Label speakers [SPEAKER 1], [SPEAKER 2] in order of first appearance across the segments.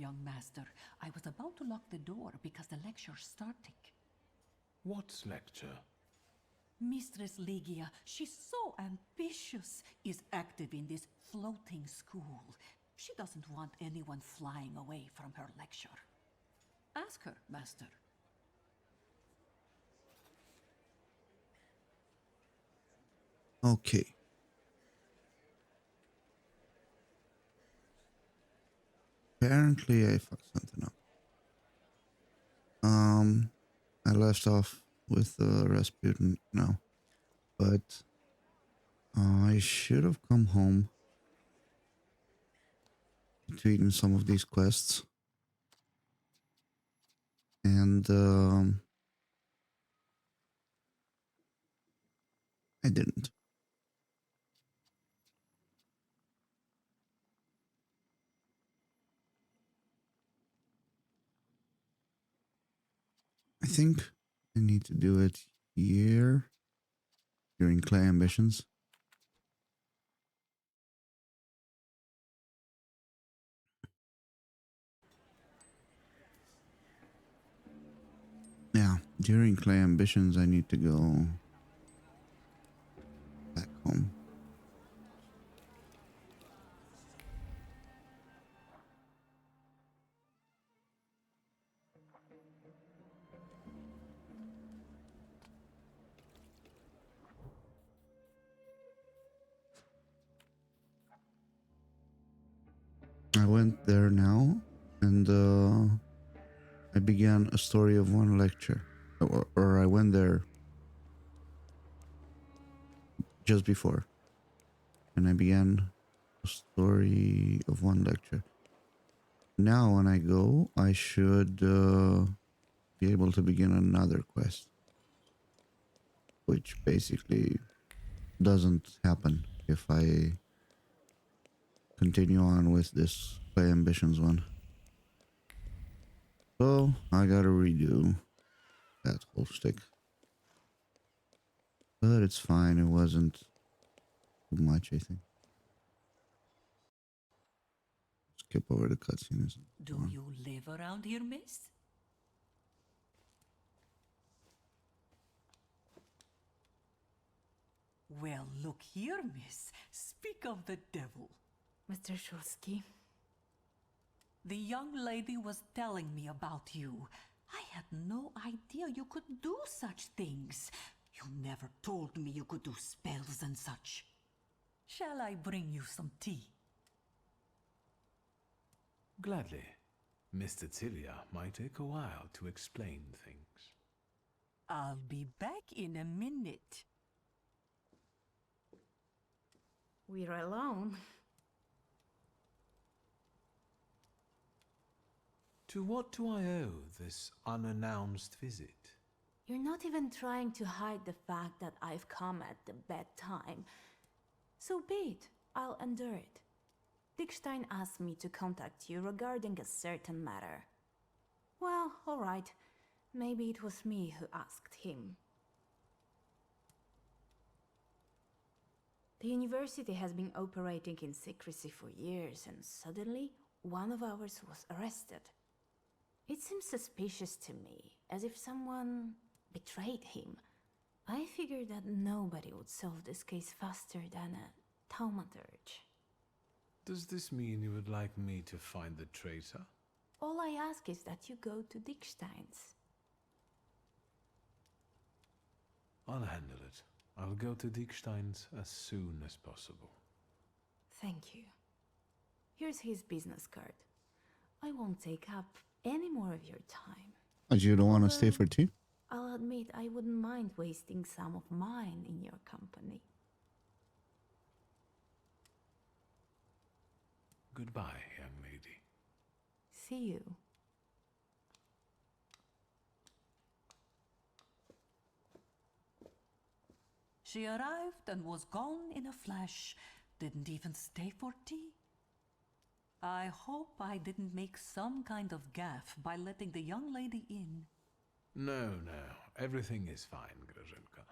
[SPEAKER 1] young master. I was about to lock the door because the lecture's starting.
[SPEAKER 2] What lecture?
[SPEAKER 1] Mistress Ligia, she's so ambitious, is active in this floating school. She doesn't want anyone flying away from her lecture. Ask her, master.
[SPEAKER 3] Okay. Apparently I fucked something up. I left off with Rasputin now, but I should have come home between some of these quests, and I didn't. I think I need to do it here during Clay Ambitions. Yeah, during Clay Ambitions, I need to go back home. I went there now, and I began a story of one lecture, or I went there just before, and I began a story of one lecture. Now, when I go, I should be able to begin another quest, which basically doesn't happen if I continue on with this Play Ambitions one. So I gotta redo that whole stick. But it's fine, it wasn't too much, I think. Skip over the cutscenes.
[SPEAKER 1] Do you live around here, miss? Well, look here, miss. Speak of the devil.
[SPEAKER 4] Mr. Shulsky.
[SPEAKER 1] The young lady was telling me about you. I had no idea you could do such things. You never told me you could do spells and such. Shall I bring you some tea?
[SPEAKER 2] Gladly. Miss Cecilia might take a while to explain things.
[SPEAKER 1] I'll be back in a minute.
[SPEAKER 4] We're alone.
[SPEAKER 2] To what do I owe this unannounced visit?
[SPEAKER 4] You're not even trying to hide the fact that I've come at the bad time. So be it. I'll endure it. Dickstein asked me to contact you regarding a certain matter. Well, alright. Maybe it was me who asked him. The university has been operating in secrecy for years, and suddenly, one of ours was arrested. It seems suspicious to me, as if someone betrayed him. I figured that nobody would solve this case faster than a Thaumaturge.
[SPEAKER 2] Does this mean you would like me to find the traitor?
[SPEAKER 4] All I ask is that you go to Dickstein's.
[SPEAKER 2] I'll handle it. I'll go to Dickstein's as soon as possible.
[SPEAKER 4] Thank you. Here's his business card. I won't take up any more of your time.
[SPEAKER 3] Oh, you don't want to stay for tea?
[SPEAKER 4] I'll admit I wouldn't mind wasting some of mine in your company.
[SPEAKER 2] Goodbye, young lady.
[SPEAKER 4] See you.
[SPEAKER 1] She arrived and was gone in a flash. Didn't even stay for tea. I hope I didn't make some kind of gaffe by letting the young lady in.
[SPEAKER 2] No, everything is fine, Grażynka.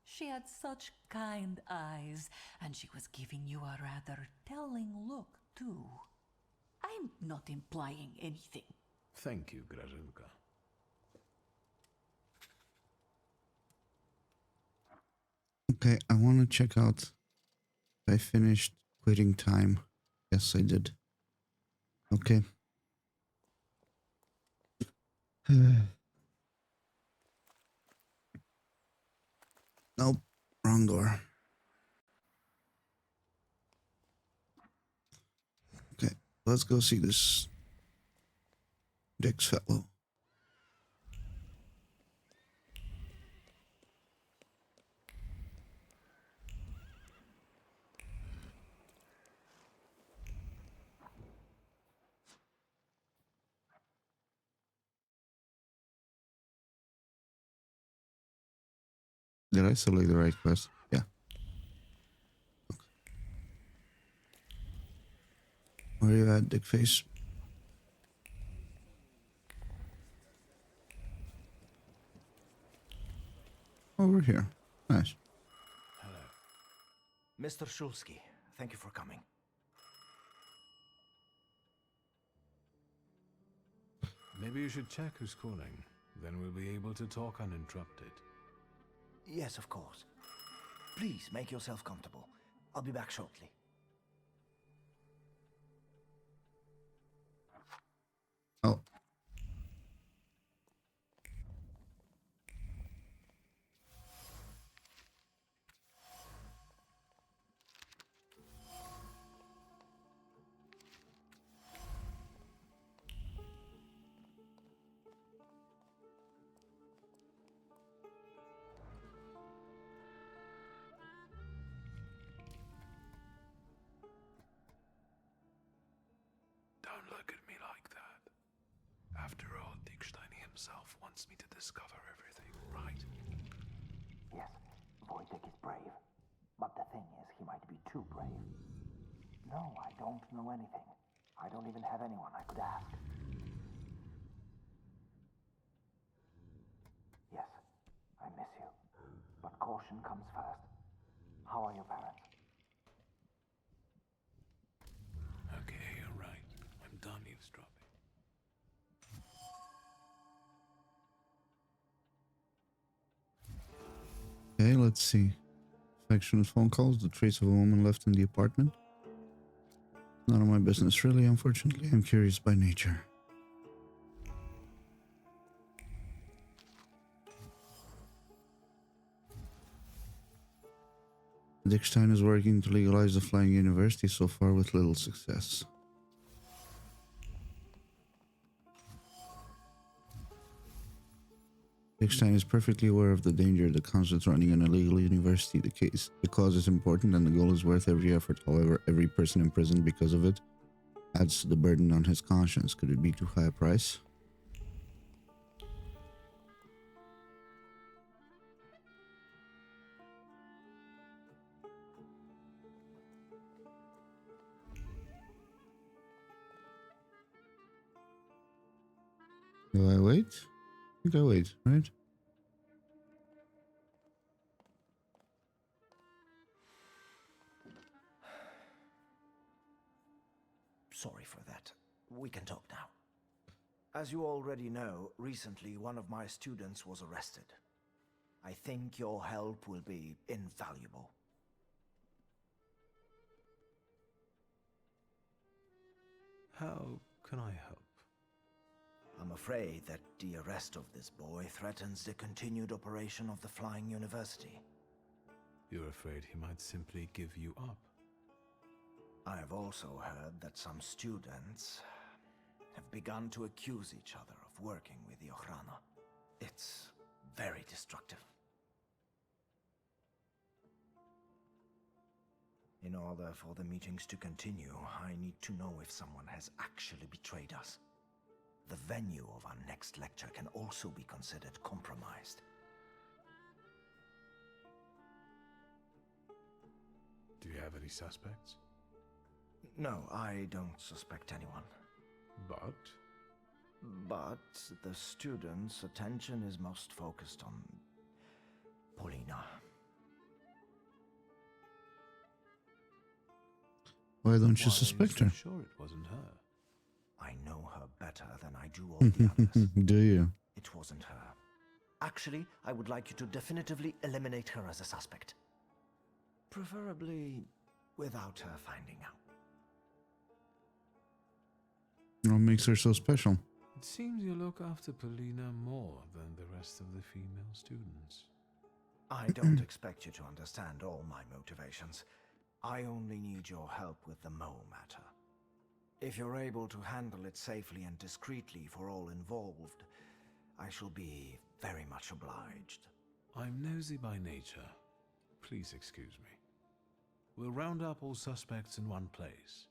[SPEAKER 1] She had such kind eyes, and she was giving you a rather telling look, too. I'm not implying anything.
[SPEAKER 2] Thank you, Grażynka.
[SPEAKER 3] Okay, I want to check out if I finished quitting time. Yes, I did. Okay. Nope, wrong door. Okay, let's go see this Dix fellow. Did I select the right quest? Yeah. Where are you at, Dickface? Over here. Nice.
[SPEAKER 2] Hello.
[SPEAKER 5] Mr. Shulsky, thank you for coming.
[SPEAKER 2] Maybe you should check who's calling. Then we'll be able to talk uninterrupted.
[SPEAKER 5] Yes, of course. Please make yourself comfortable. I'll be back shortly.
[SPEAKER 3] Oh.
[SPEAKER 2] Don't look at me like that. After all, Dickstein himself wants me to discover everything, right?
[SPEAKER 5] Yes, Wojtek is brave. But the thing is, he might be too brave. No, I don't know anything. I don't even have anyone I could ask. Yes, I miss you. But caution comes first. How are your parents?
[SPEAKER 2] Okay, you're right. I'm done eavesdropping.
[SPEAKER 3] Okay, let's see. Affectionate phone calls, the trace of a woman left in the apartment. None of my business, really, unfortunately. I'm curious by nature. Dickstein is working to legalize the flying university, so far with little success. Dickstein is perfectly aware of the danger that comes with running an illegal university. The cause is important and the goal is worth every effort. However, every person imprisoned because of it adds to the burden on his conscience. Could it be too high a price? Do I wait? I think I wait, right?
[SPEAKER 5] Sorry for that. We can talk now. As you already know, recently one of my students was arrested. I think your help will be invaluable.
[SPEAKER 2] How can I help?
[SPEAKER 5] I'm afraid that the arrest of this boy threatens the continued operation of the Flying University.
[SPEAKER 2] You're afraid he might simply give you up?
[SPEAKER 5] I have also heard that some students have begun to accuse each other of working with the Ochrana. It's very destructive. In order for the meetings to continue, I need to know if someone has actually betrayed us. The venue of our next lecture can also be considered compromised.
[SPEAKER 2] Do you have any suspects?
[SPEAKER 5] No, I don't suspect anyone. But the students' attention is most focused on Polina.
[SPEAKER 3] Why don't you
[SPEAKER 2] Why are
[SPEAKER 3] suspect
[SPEAKER 2] so
[SPEAKER 3] her?
[SPEAKER 2] sure it wasn't her?
[SPEAKER 5] I know her better than I do all the others.
[SPEAKER 3] Do you?
[SPEAKER 5] It wasn't her. Actually, I would like you to definitively eliminate her as a suspect. Preferably without her finding out.
[SPEAKER 3] What makes her so special?
[SPEAKER 2] It seems you look after Polina more than the rest of the female students.
[SPEAKER 5] I don't expect you to understand all my motivations. I only need your help with the Mo matter. If you're able to handle it safely and discreetly for all involved, I shall be very much obliged.
[SPEAKER 2] I'm nosy by nature. Please excuse me. We'll round up all suspects in one place.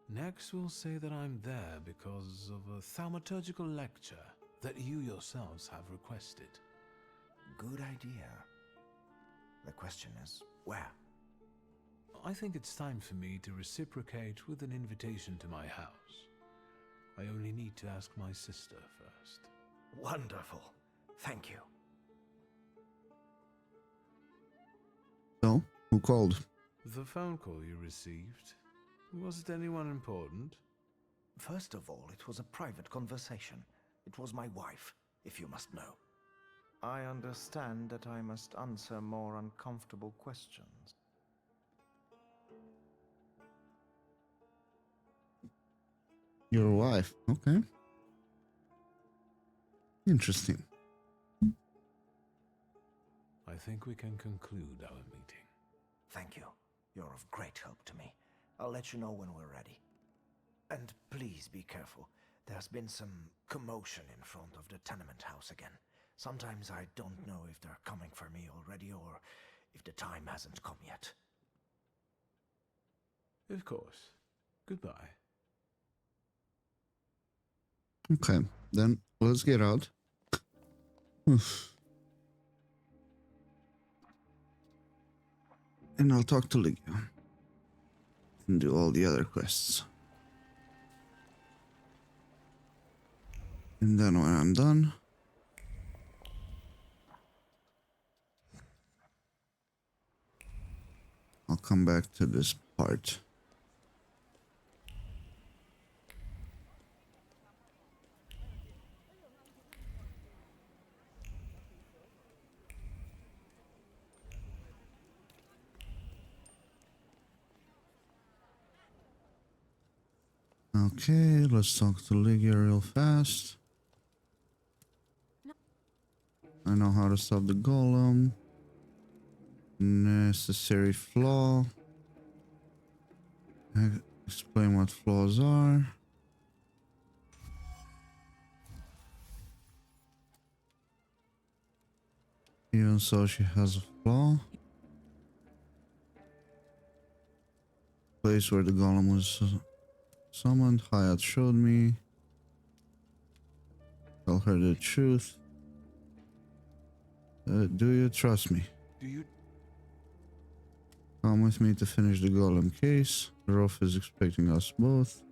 [SPEAKER 2] Next, we'll say that I'm there because of a thaumaturgical lecture that you yourselves have requested.
[SPEAKER 5] Good idea. The question is, where?
[SPEAKER 2] I think it's time for me to reciprocate with an invitation to my house. I only need to ask my sister first.
[SPEAKER 5] Wonderful. Thank you.
[SPEAKER 3] So, who called?
[SPEAKER 2] The phone call you received, was it anyone important?
[SPEAKER 5] First of all, it was a private conversation. It was my wife, if you must know. I understand that I must answer more uncomfortable questions.
[SPEAKER 3] Your wife. Okay. Interesting.
[SPEAKER 2] I think we can conclude our meeting.
[SPEAKER 5] Thank you. You're of great help to me. I'll let you know when we're ready. And please be careful. There's been some commotion in front of the tenement house again. Sometimes I don't know if they're coming for me already or if the time hasn't come yet.
[SPEAKER 2] Of course. Goodbye.
[SPEAKER 3] Okay, then let's get out. And I'll talk to Ligia. And do all the other quests. And then when I'm done, I'll come back to this part. Okay, let's talk to Ligia real fast. I know how to stop the golem. Necessary flaw. Explain what flaws are. Even so, she has a flaw. Place where the golem was summoned. Hayat showed me. Tell her the truth. Do you trust me?
[SPEAKER 2] Do you...
[SPEAKER 3] Come with me to finish the golem case. Rolf is expecting us both.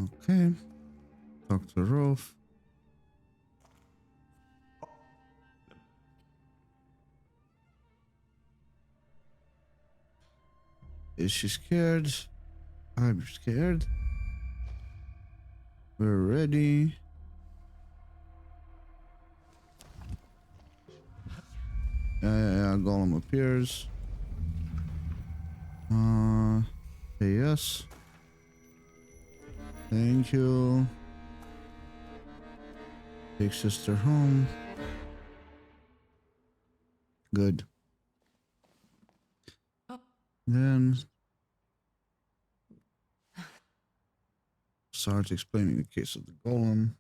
[SPEAKER 3] Okay. Talk to Rolf. Is she scared? I'm scared. We're ready. Yeah, golem appears. Say yes. Thank you. Take sister home. Good. Then start explaining the case of the golem.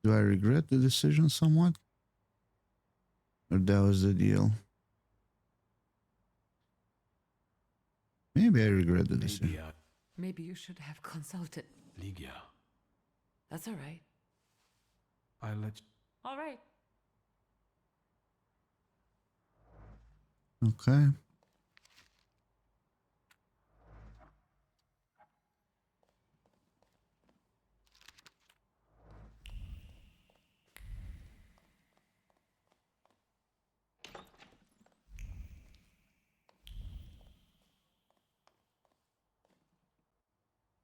[SPEAKER 3] Do I regret the decision somewhat? Or that was the deal? Maybe I regret the decision.
[SPEAKER 6] Maybe you should have consulted.
[SPEAKER 2] Ligia,
[SPEAKER 6] That's all right.
[SPEAKER 2] I'll let...
[SPEAKER 6] All right.
[SPEAKER 3] Okay.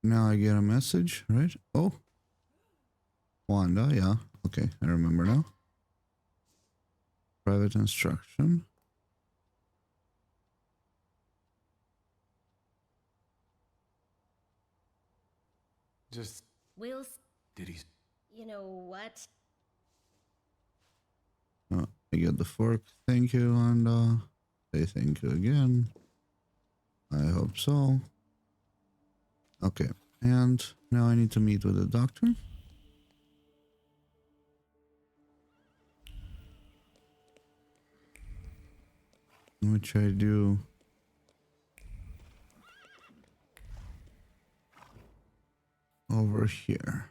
[SPEAKER 3] Now I get a message, right? Oh, Wanda, yeah. Okay, I remember now. Private instruction.
[SPEAKER 2] Just did he?
[SPEAKER 7] You know what?
[SPEAKER 3] I get the fork. Thank you, Wanda. Say thank you again. I hope so. Okay, and now I need to meet with the doctor. Which I do. Over here.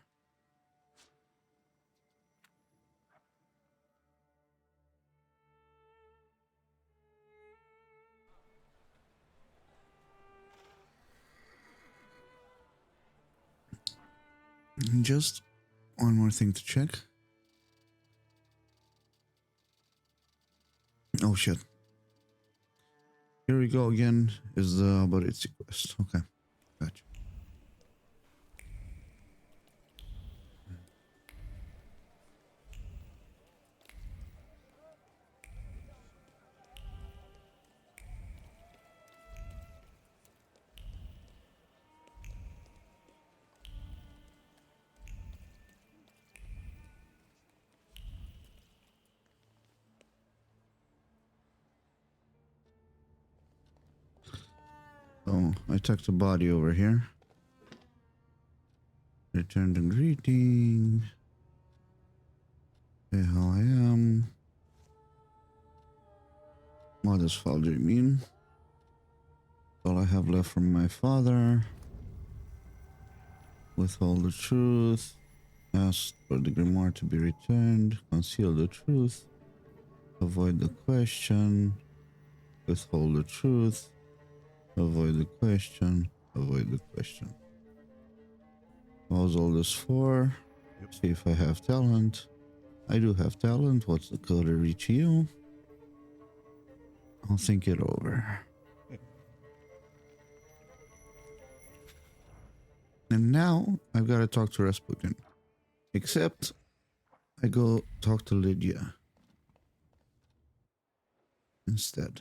[SPEAKER 3] Just one more thing to check. Oh shit. Here we go again. Is the Boritsi quest. Okay. Gotcha. So I took the body over here. Return the greeting. Say how I am. What does Faldry mean? All I have left from my father. Withhold the truth. Ask for the grimoire to be returned. Conceal the truth. Avoid the question. Withhold the truth. Avoid the question. Avoid the question. What was all this for? See if I have talent. I do have talent. What's the code to reach you? I'll think it over. And now I've got to talk to Rasputin. Except I go talk to Lydia instead.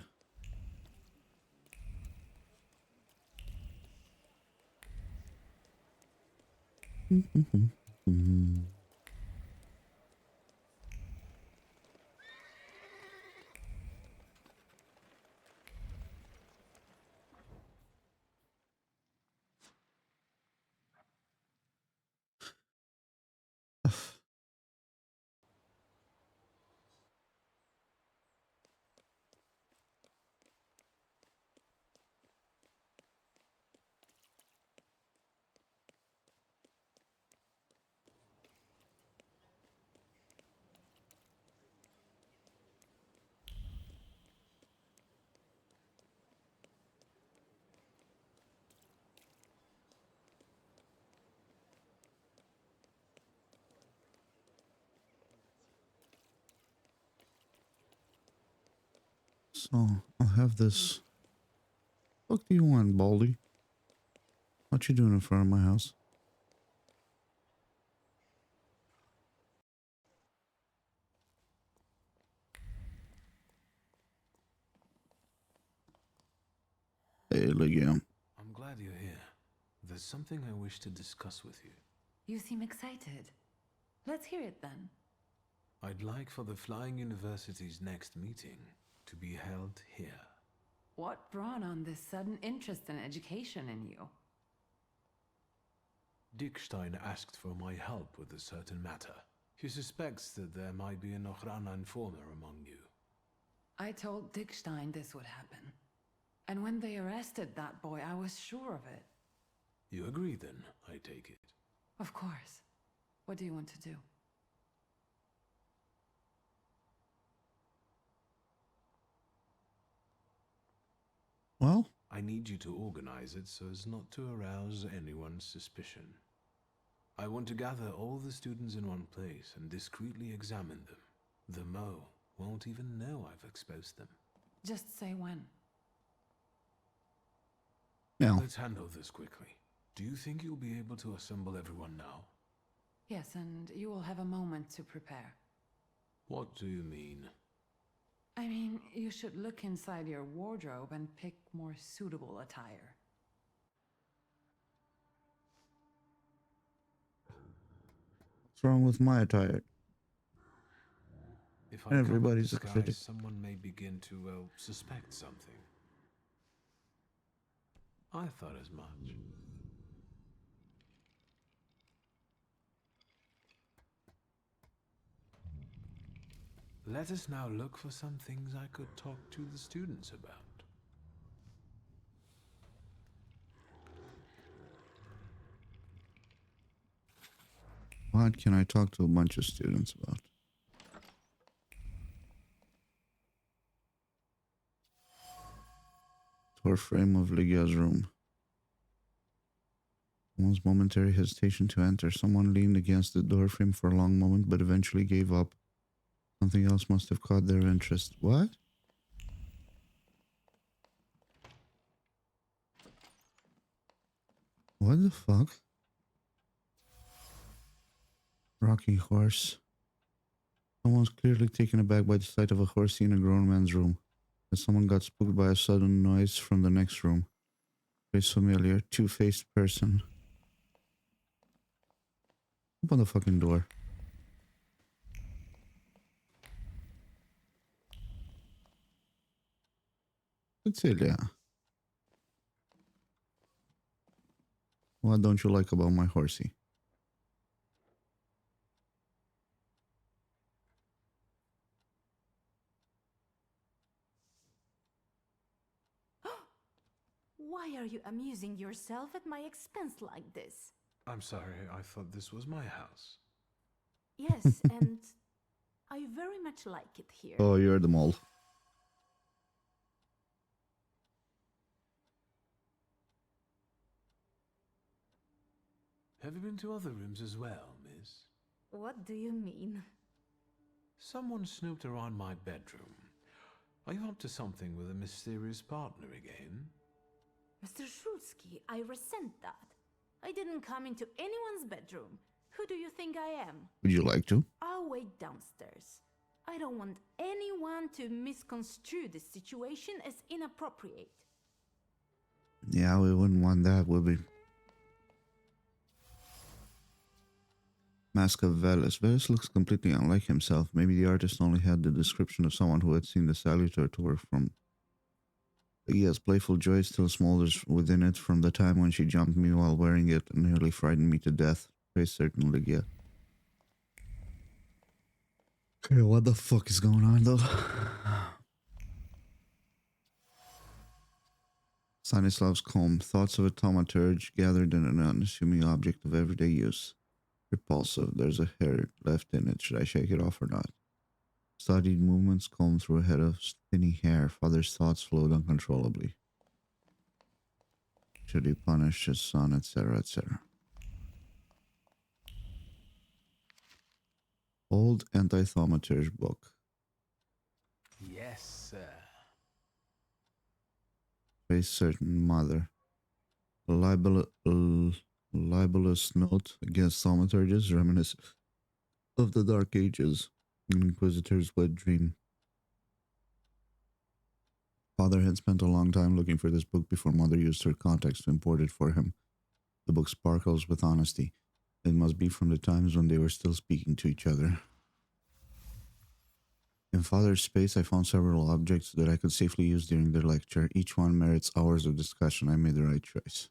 [SPEAKER 3] So I'll have this. What do you want, Baldy? What you doing in front of my house? Hey, Lydia.
[SPEAKER 2] I'm glad you're here. There's something I wish to discuss with you.
[SPEAKER 6] You seem excited. Let's hear it then.
[SPEAKER 2] I'd like for the Flying University's next meeting to be held here.
[SPEAKER 6] What brought on this sudden interest in education in you?
[SPEAKER 2] Dickstein asked for my help with a certain matter. He suspects that there might be an Ochrana informer among you.
[SPEAKER 6] I told Dickstein this would happen. And when they arrested that boy, I was sure of it.
[SPEAKER 2] You agree then, I take it?
[SPEAKER 6] Of course. What do you want to do?
[SPEAKER 3] Well,
[SPEAKER 2] I need you to organize it so as not to arouse anyone's suspicion. I want to gather all the students in one place and discreetly examine them. The Mo won't even know I've exposed them.
[SPEAKER 6] Just say when.
[SPEAKER 3] now.
[SPEAKER 2] Let's handle this quickly. Do you think you'll be able to assemble everyone now?
[SPEAKER 6] Yes, and you will have a moment to prepare.
[SPEAKER 2] What do you mean?
[SPEAKER 6] I mean, you should look inside your wardrobe and pick more suitable attire.
[SPEAKER 3] What's wrong with my attire?
[SPEAKER 2] If I come in
[SPEAKER 3] Everybody's a
[SPEAKER 2] disguise,
[SPEAKER 3] critic.
[SPEAKER 2] someone may begin to, well, suspect something. I thought as much. Let us now look for some things I could talk to the students about.
[SPEAKER 3] What can I talk to a bunch of students about? Door frame of Lygia's room. Someone's momentary hesitation to enter. Someone leaned against the doorframe for a long moment, but eventually gave up. Something else must have caught their interest. What? What the fuck? Rocking horse. Someone's clearly taken aback by the sight of a horsey in a grown man's room. As someone got spooked by a sudden noise from the next room. Very familiar. Two-faced person. Open the fucking door. Cecilia. What don't you like about my horsey?
[SPEAKER 4] Why are you amusing yourself at my expense like this?
[SPEAKER 2] I'm sorry, I thought this was my house.
[SPEAKER 4] Yes, and I very much like it here.
[SPEAKER 3] Oh, you're the mole.
[SPEAKER 2] Have you been to other rooms as well, miss?
[SPEAKER 4] What do you mean?
[SPEAKER 2] Someone snooped around my bedroom. Are you up to something with a mysterious partner again?
[SPEAKER 4] Mr. Shulsky, I resent that. I didn't come into anyone's bedroom. Who do you think I am?
[SPEAKER 3] Would you like to?
[SPEAKER 4] I'll wait downstairs. I don't want anyone to misconstrue this situation as inappropriate.
[SPEAKER 3] Yeah, we wouldn't want that, would we? Mask of Veles. Veles looks completely unlike himself. Maybe the artist only had the description of someone who had seen the Salutar work from. Lygia's playful joy still smolders within it from the time when she jumped me while wearing it and nearly frightened me to death. Praise certain Lygia. Okay, what the fuck is going on though? Stanislav's comb. Thoughts of a thaumaturge gathered in an unassuming object of everyday use. Repulsive. There's a hair left in it. Should I shake it off or not? Studied movements combed through a head of thinny hair. Father's thoughts flowed uncontrollably. Should he punish his son, etc., etc. Old anti-thaumaturge book.
[SPEAKER 2] Yes, sir.
[SPEAKER 3] Face certain mother. A libelous note against thaumaturges reminiscent of the Dark Ages. An inquisitor's wet dream. Father had spent a long time looking for this book before Mother used her contacts to import it for him. The book sparkles with honesty. It must be from the times when they were still speaking to each other. In Father's space, I found several objects that I could safely use during their lecture. Each one merits hours of discussion. I made the right choice.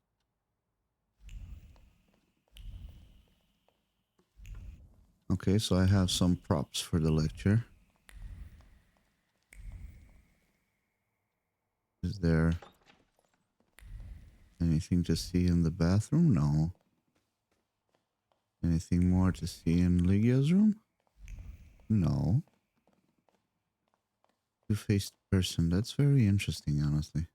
[SPEAKER 3] Okay, so I have some props for the lecture. Is there anything to see in the bathroom? No. Anything more to see in Lygia's room? No. Two-faced person. That's very interesting, honestly.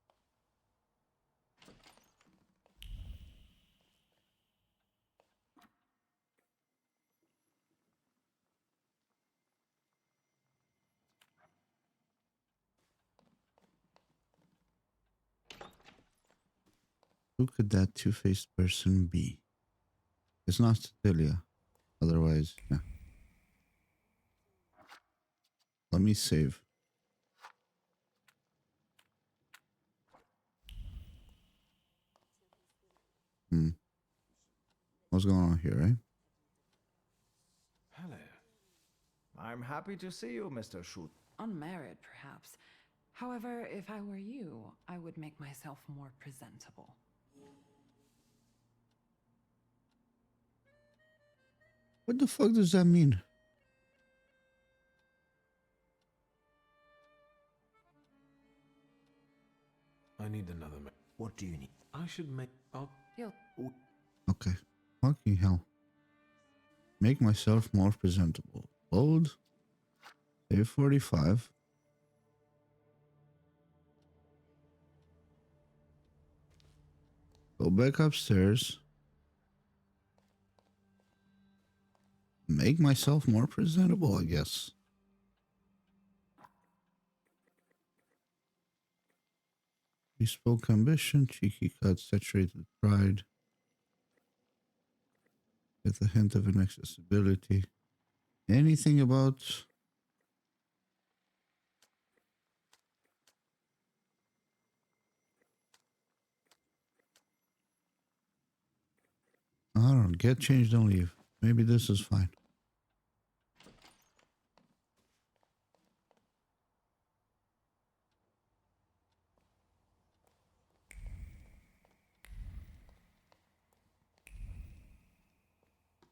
[SPEAKER 3] Who could that two-faced person be? It's not Cecilia. Otherwise, yeah. Let me save. What's going on here, right?
[SPEAKER 2] Hello.
[SPEAKER 5] I'm happy to see you, Mr. Shoot.
[SPEAKER 6] Unmarried, perhaps. However, if I were you, I would make myself more presentable.
[SPEAKER 3] What the fuck does that mean?
[SPEAKER 2] I need another
[SPEAKER 5] What do you need?
[SPEAKER 2] I should make... Oh,
[SPEAKER 6] You'll
[SPEAKER 3] Okay. Fucking hell. Make myself more presentable. Load. Save 45. Go back upstairs. Make myself more presentable, I guess. Bespoke ambition, cheeky cut, saturated pride. With a hint of inaccessibility. Anything about... I don't know. Get changed, don't leave. Maybe this is fine.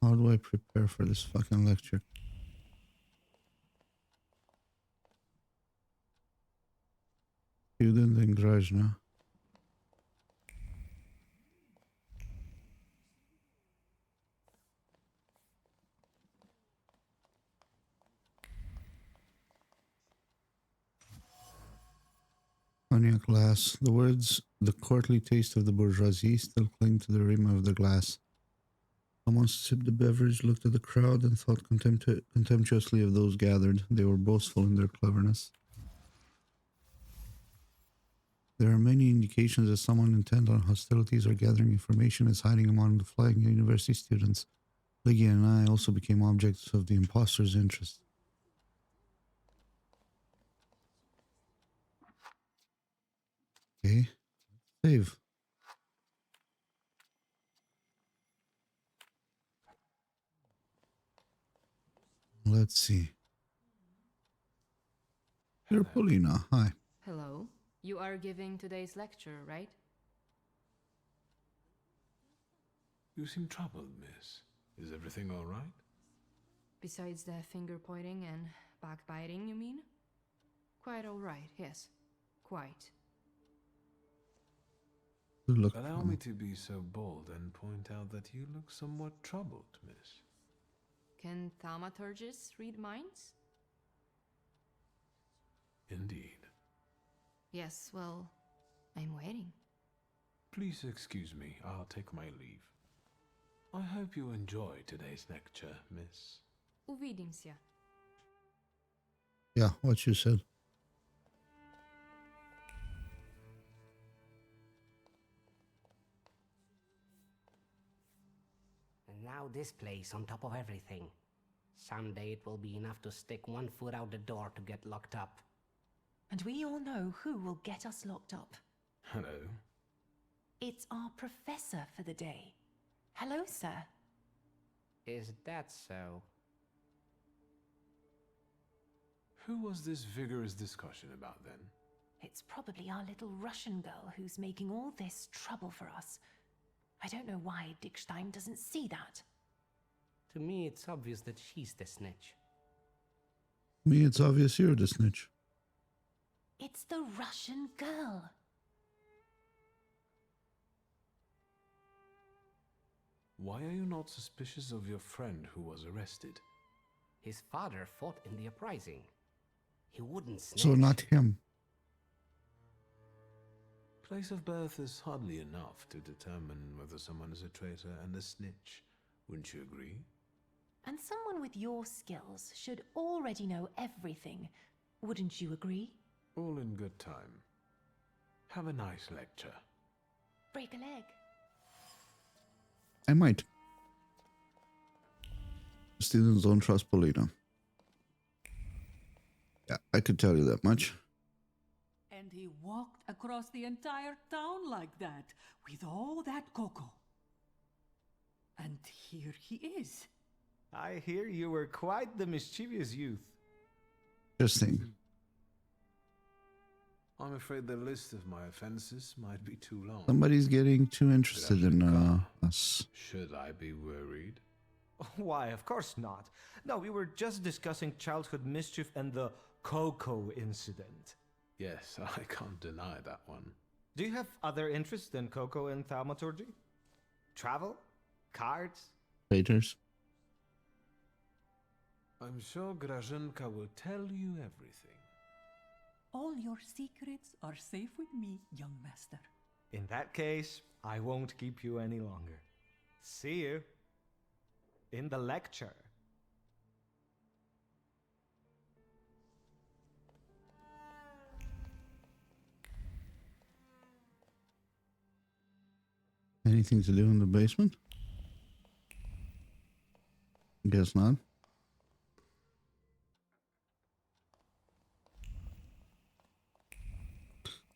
[SPEAKER 3] How do I prepare for this fucking lecture? Student in Grajna. Cognac glass. The words, the courtly taste of the bourgeoisie, still cling to the rim of the glass. Someone sipped the beverage, looked at the crowd, and thought contemptuously of those gathered. They were boastful in their cleverness. There are many indications that someone intent on hostilities or gathering information is hiding among the flying university students. Lygia and I also became objects of the imposter's interest. Okay. Save. Let's see. Dear Paulina, hi.
[SPEAKER 7] Hello. You are giving today's lecture, right?
[SPEAKER 2] you seem troubled, miss. Is everything all right?
[SPEAKER 7] Besides the finger pointing and backbiting, you mean? Quite all right, yes. Quite.
[SPEAKER 3] Good luck.
[SPEAKER 2] Allow me to be so bold and point out that you look somewhat troubled, miss.
[SPEAKER 7] Can thaumaturges read minds?
[SPEAKER 2] Indeed.
[SPEAKER 7] Yes, well, I'm waiting.
[SPEAKER 2] Please excuse me, I'll take my leave. I hope you enjoy today's lecture, miss.
[SPEAKER 7] Увидимся.
[SPEAKER 3] Yeah, what you said.
[SPEAKER 8] And now this place on top of everything. Someday it will be enough to stick one foot out the door to get locked up.
[SPEAKER 1] And we all know who will get us locked up.
[SPEAKER 2] Hello.
[SPEAKER 1] It's our professor for the day. Hello, sir.
[SPEAKER 8] Is that so?
[SPEAKER 2] Who was this vigorous discussion about then?
[SPEAKER 1] It's probably our little Russian girl who's making all this trouble for us. I don't know why Dickstein doesn't see that.
[SPEAKER 8] To me, it's obvious that she's the snitch.
[SPEAKER 3] Me, it's obvious you're the snitch.
[SPEAKER 1] It's the Russian girl.
[SPEAKER 2] Why are you not suspicious of your friend who was arrested?
[SPEAKER 8] His father fought in the uprising. He wouldn't snitch.
[SPEAKER 3] So not him.
[SPEAKER 2] Place of birth is hardly enough to determine whether someone is a traitor and a snitch. Wouldn't you agree?
[SPEAKER 1] And someone with your skills should already know everything. Wouldn't you agree?
[SPEAKER 2] All in good time. Have a nice lecture.
[SPEAKER 7] break a leg.
[SPEAKER 3] I might. Students don't trust Polina. Yeah, I could tell you that much.
[SPEAKER 1] And he walked across the entire town like that, with all that cocoa. And here he is.
[SPEAKER 9] I hear you were quite the mischievous youth.
[SPEAKER 3] Interesting.
[SPEAKER 2] I'm afraid the list of my offenses might be too long.
[SPEAKER 3] Somebody's getting too interested in
[SPEAKER 2] Grażyna.
[SPEAKER 3] us.
[SPEAKER 2] Should I be worried?
[SPEAKER 9] Why, of course not. No, we were just discussing childhood mischief and the Coco incident.
[SPEAKER 2] Yes, I can't deny that one.
[SPEAKER 9] Do you have other interests than Coco and Thaumaturge? Travel? Cards?
[SPEAKER 3] Haters.
[SPEAKER 2] I'm sure Grażynka will tell you everything.
[SPEAKER 1] All your secrets are safe with me, young master.
[SPEAKER 9] In that case, I won't keep you any longer. See you in the lecture.
[SPEAKER 3] Anything to do in the basement? Guess not.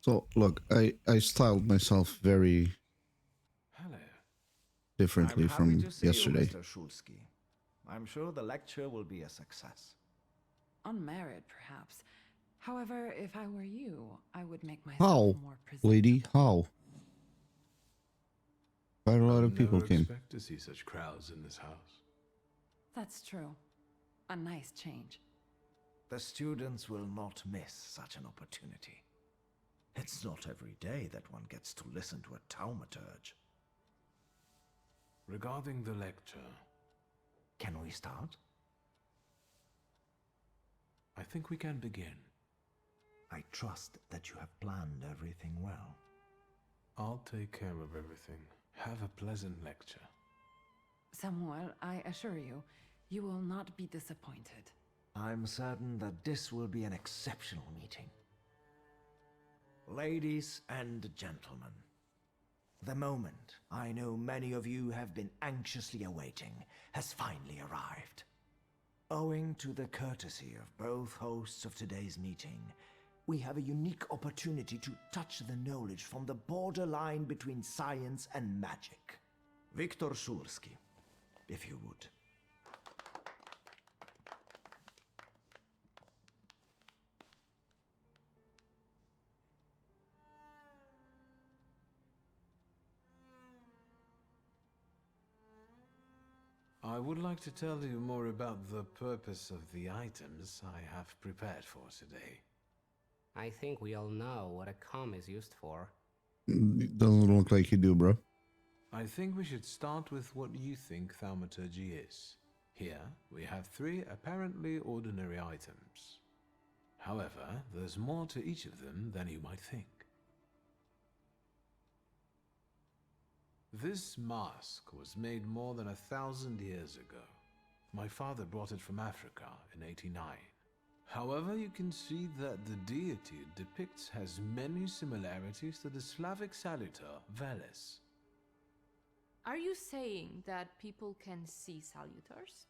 [SPEAKER 3] So, look, I styled myself very
[SPEAKER 2] Hello.
[SPEAKER 3] differently
[SPEAKER 5] I'm happy
[SPEAKER 3] from
[SPEAKER 5] to see
[SPEAKER 3] yesterday.
[SPEAKER 5] you, Mr. Shulsky. I'm sure the lecture will be a success.
[SPEAKER 6] Unmarried, perhaps. However, if I were you, I would make myself
[SPEAKER 3] How,
[SPEAKER 6] more presentable.
[SPEAKER 3] lady? How? Quite a lot of
[SPEAKER 2] I'd
[SPEAKER 3] people
[SPEAKER 2] never
[SPEAKER 3] came.
[SPEAKER 2] expect to see such crowds in this house.
[SPEAKER 6] That's true. A nice change.
[SPEAKER 5] The students will not miss such an opportunity. It's not every day that one gets to listen to a Thaumaturge.
[SPEAKER 2] Regarding the lecture,
[SPEAKER 5] Can we start?
[SPEAKER 2] I think we can begin.
[SPEAKER 5] I trust that you have planned everything well.
[SPEAKER 2] I'll take care of everything. Have a pleasant lecture.
[SPEAKER 6] Samuel, I assure you, you will not be disappointed.
[SPEAKER 5] I'm certain that this will be an exceptional meeting. Ladies and gentlemen, the moment I know many of you have been anxiously awaiting has finally arrived. Owing to the courtesy of both hosts of today's meeting, we have a unique opportunity to touch the knowledge from the borderline between science and magic. Viktor Szulski, if you would.
[SPEAKER 2] I would like to tell you more about the purpose of the items I have prepared for today.
[SPEAKER 8] I think we all know what a comb is used for.
[SPEAKER 3] Doesn't look like you do, bro.
[SPEAKER 2] I think we should start with what you think Thaumaturgy is. Here, we have 3 apparently ordinary items. However, there's more to each of them than you might think. This mask was made more than 1,000 years ago. My father brought it from Africa in '89. However, you can see that the deity it depicts has many similarities to the Slavic salutor, Veles.
[SPEAKER 7] Are you saying that people can see salutars?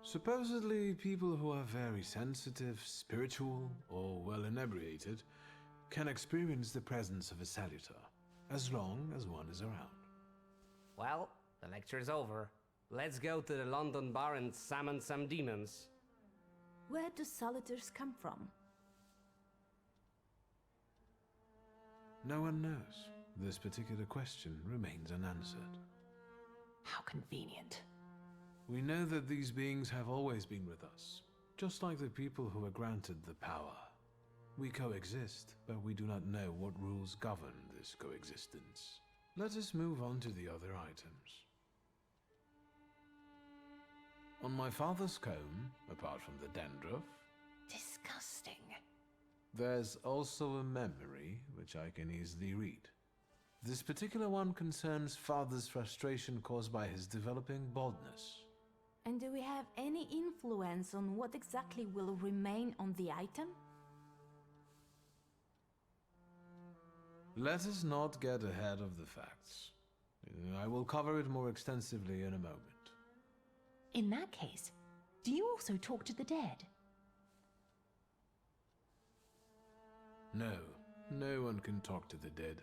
[SPEAKER 2] Supposedly, people who are very sensitive, spiritual, or well inebriated can experience the presence of a salutar, as long as one is around.
[SPEAKER 8] Well, the lecture's over. Let's go to the London bar and summon some demons.
[SPEAKER 4] Where do salutars come from?
[SPEAKER 2] No one knows. This particular question remains unanswered.
[SPEAKER 4] How convenient.
[SPEAKER 2] We know that these beings have always been with us, just like the people who were granted the power. We coexist, but we do not know what rules govern this coexistence. Let us move on to the other items. On my father's comb, apart from the dandruff,
[SPEAKER 4] Disgusting.
[SPEAKER 2] there's also a memory which I can easily read. This particular one concerns father's frustration caused by his developing baldness.
[SPEAKER 4] And do we have any influence on what exactly will remain on the item?
[SPEAKER 2] Let us not get ahead of the facts. I will cover it more extensively in a moment.
[SPEAKER 10] In that case, do you also talk to the dead?
[SPEAKER 2] No, no one can talk to the dead.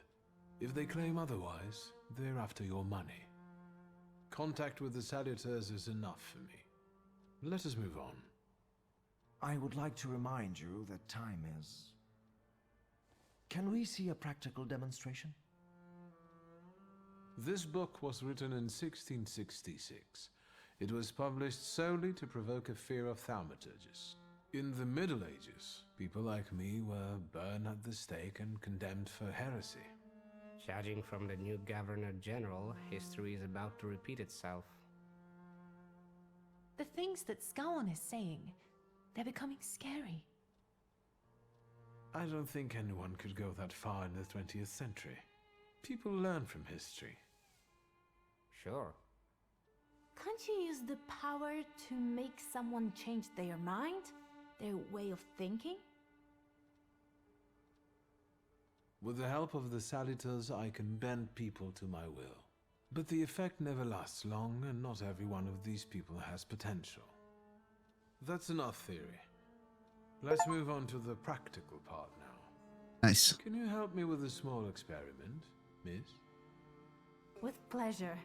[SPEAKER 2] If they claim otherwise, they're after your money. Contact with the Saluteurs is enough for me. Let us move on.
[SPEAKER 5] I would like to remind you that time is... Can we see a practical demonstration?
[SPEAKER 2] This book was written in 1666. It was published solely to provoke a fear of thaumaturges. In the Middle Ages, people like me were burned at the stake and condemned for heresy.
[SPEAKER 8] Judging from the new Governor General, history is about to repeat itself.
[SPEAKER 10] The things that Scowan is saying, they're becoming scary.
[SPEAKER 2] I don't think anyone could go that far in the 20th century. People learn from history.
[SPEAKER 8] Sure.
[SPEAKER 4] Can't you use the power to make someone change their mind? Their way of thinking?
[SPEAKER 2] With the help of the Saluteurs, I can bend people to my will. But the effect never lasts long, and not every one of these people has potential. That's enough theory. Let's move on to the practical part now.
[SPEAKER 3] Nice.
[SPEAKER 2] Can you help me with a small experiment, miss?
[SPEAKER 4] With pleasure.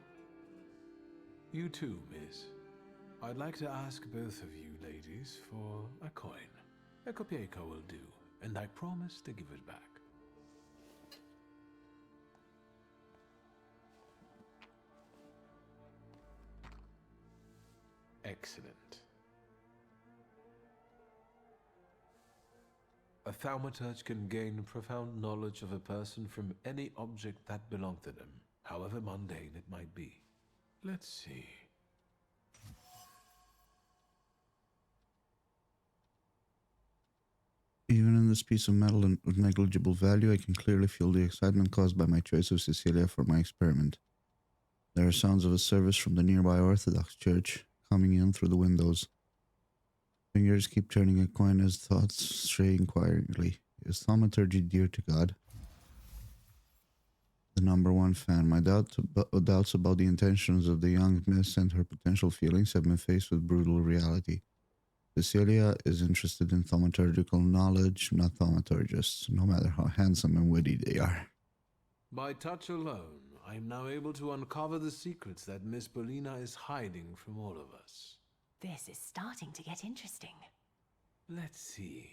[SPEAKER 2] You too, miss. I'd like to ask both of you ladies for a coin. A kopieka will do, and I promise to give it back. Excellent. A Thaumaturge can gain profound knowledge of a person from any object that belonged to them, however mundane it might be. Let's see.
[SPEAKER 3] Even in this piece of metal of negligible value, I can clearly feel the excitement caused by my choice of Cecilia for my experiment. There are sounds of a service from the nearby Orthodox church coming in through the windows. Fingers keep turning a coin as thoughts stray inquiringly. Is thaumaturgy dear to God? The number one fan. My doubts about the intentions of the young miss and her potential feelings have been faced with brutal reality. Cecilia is interested in thaumaturgical knowledge, not thaumaturgists, no matter how handsome and witty they are.
[SPEAKER 2] By touch alone, I am now able to uncover the secrets that Miss Bolina is hiding from all of us.
[SPEAKER 10] This is starting to get interesting.
[SPEAKER 2] Let's see.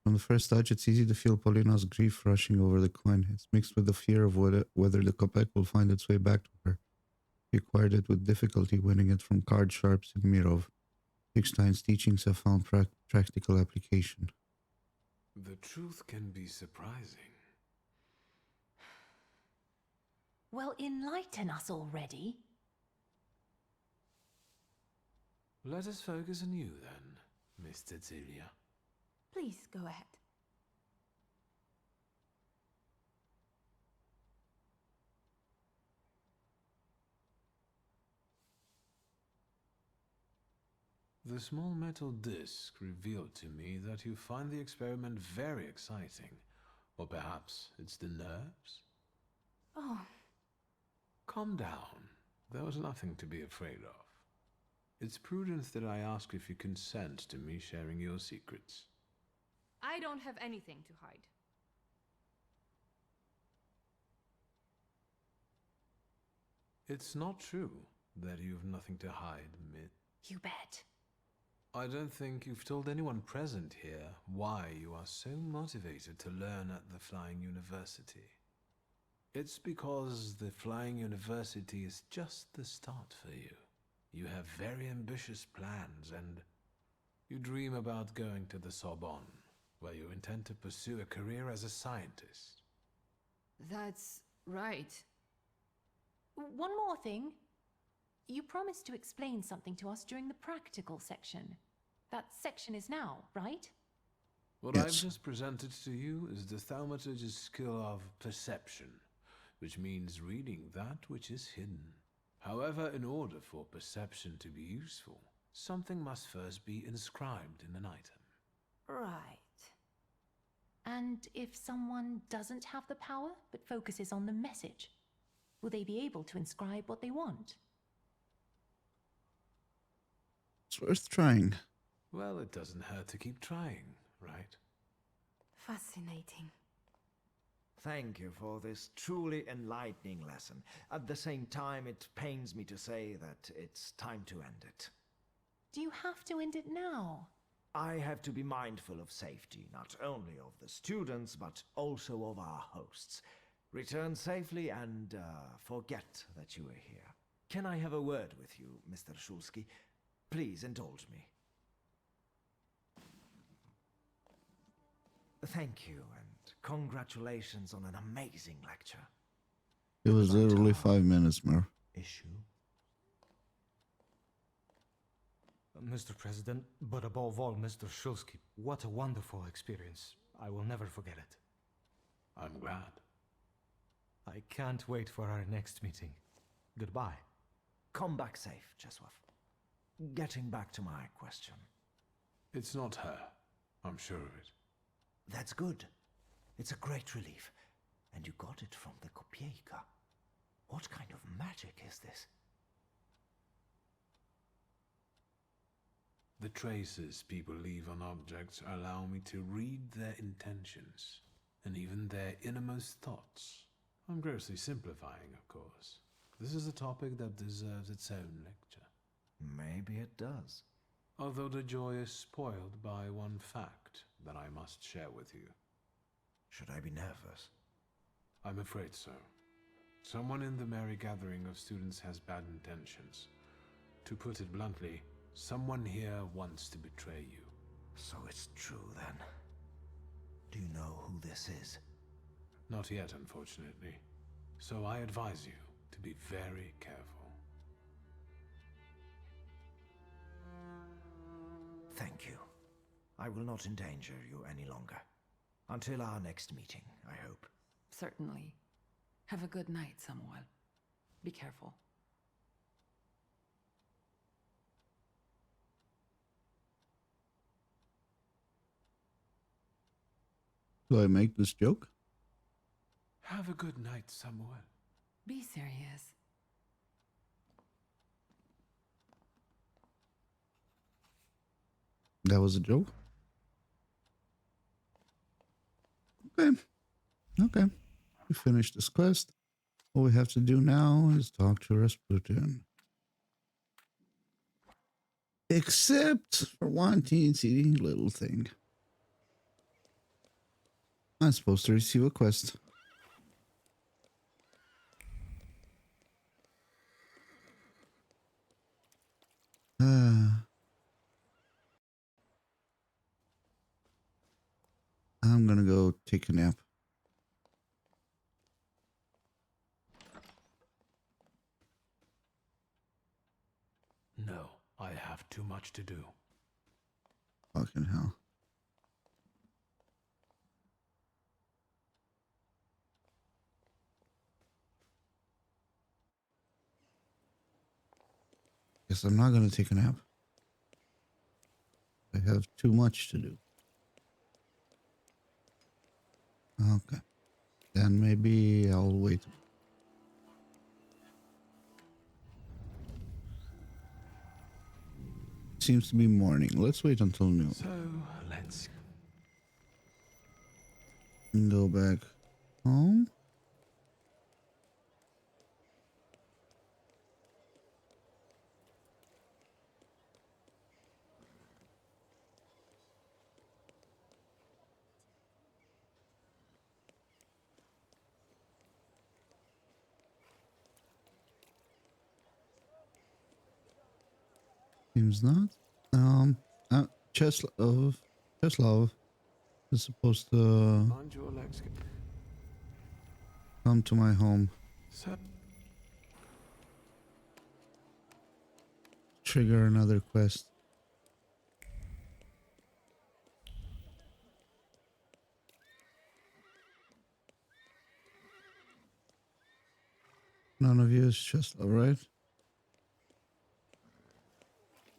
[SPEAKER 3] From the first touch, it's easy to feel Paulina's grief rushing over the coin. It's mixed with the fear of whether the kopeck will find its way back to her. She acquired it with difficulty, winning it from card sharps in Mirov. Dickstein's teachings have found practical application.
[SPEAKER 2] The truth can be surprising.
[SPEAKER 10] Well, enlighten us already.
[SPEAKER 2] Let us focus on you then, Miss Cecilia.
[SPEAKER 4] Please go ahead.
[SPEAKER 2] The small metal disc revealed to me that you find the experiment very exciting. Or perhaps it's the nerves?
[SPEAKER 4] Oh,
[SPEAKER 2] Calm down. There was nothing to be afraid of. It's prudent that I ask if you consent to me sharing your secrets.
[SPEAKER 7] I don't have anything to hide.
[SPEAKER 2] It's not true that you've nothing to hide, Miss.
[SPEAKER 10] You bet.
[SPEAKER 2] I don't think you've told anyone present here why you are so motivated to learn at the Flying University. It's because the Flying University is just the start for you. You have very ambitious plans and you dream about going to the Sorbonne, where you intend to pursue a career as a scientist.
[SPEAKER 7] That's right.
[SPEAKER 10] One more thing. You promised to explain something to us during the practical section. That section is now, right?
[SPEAKER 2] What
[SPEAKER 3] Yes.
[SPEAKER 2] I've just presented to you is the Thaumaturge's skill of perception, which means reading that which is hidden. However, in order for perception to be useful, something must first be inscribed in an item.
[SPEAKER 4] right.
[SPEAKER 10] And if someone doesn't have the power but focuses on the message, will they be able to inscribe what they want?
[SPEAKER 3] It's worth trying.
[SPEAKER 2] Well, it doesn't hurt to keep trying, right?
[SPEAKER 4] Fascinating.
[SPEAKER 5] Thank you for this truly enlightening lesson. At the same time, it pains me to say that it's time to end it.
[SPEAKER 10] Do you have to end it now?
[SPEAKER 5] I have to be mindful of safety, not only of the students, but also of our hosts. Return safely and forget that you were here. Can I have a word with you, Mr. Shulsky? Please indulge me. Thank you, and congratulations on an amazing lecture.
[SPEAKER 3] It was
[SPEAKER 5] Back to
[SPEAKER 3] literally
[SPEAKER 5] our
[SPEAKER 3] 5 minutes, Mer.
[SPEAKER 5] issue.
[SPEAKER 9] Mr. President, but above all, Mr. Shulsky, what a wonderful experience. I will never forget it.
[SPEAKER 2] I'm glad.
[SPEAKER 9] I can't wait for our next meeting. Goodbye.
[SPEAKER 5] Come back safe, Czesław. Getting back to my question.
[SPEAKER 2] It's not her. I'm sure of it.
[SPEAKER 5] That's good. It's a great relief. And you got it from the Kopiejka. What kind of magic is this?
[SPEAKER 2] The traces people leave on objects allow me to read their intentions, and even their innermost thoughts. I'm grossly simplifying, of course. This is a topic that deserves its own lecture.
[SPEAKER 5] Maybe it does.
[SPEAKER 2] Although the joy is spoiled by one fact that I must share with you.
[SPEAKER 5] Should I be nervous?
[SPEAKER 2] I'm afraid so. Someone in the merry gathering of students has bad intentions. To put it bluntly, someone here wants to betray you.
[SPEAKER 5] So it's true then. Do you know who this is?
[SPEAKER 2] Not yet, unfortunately. So I advise you to be very careful.
[SPEAKER 5] Thank you. I will not endanger you any longer. Until our next meeting, I hope.
[SPEAKER 6] Certainly. Have a good night, Samuel. Be careful.
[SPEAKER 3] Do I make this joke?
[SPEAKER 2] Have a good night, Samuel.
[SPEAKER 6] Be serious.
[SPEAKER 3] That was a joke? Okay. Okay. We finished this quest. All we have to do now is talk to Rasputin. Except for one teensy little thing. I'm supposed to receive a quest. I'm gonna go take a nap.
[SPEAKER 2] No, I have too much to do.
[SPEAKER 3] Fucking hell. Guess I'm not gonna take a nap. I have too much to do. Okay. Then maybe I'll wait. Seems to be morning. Let's wait until noon.
[SPEAKER 2] So, let's...
[SPEAKER 3] And go back home. Seems not. Cheslov is supposed to
[SPEAKER 2] Mind your legs.
[SPEAKER 3] come to my home.
[SPEAKER 2] So,
[SPEAKER 3] Trigger another quest. None of you is Cheslov, right?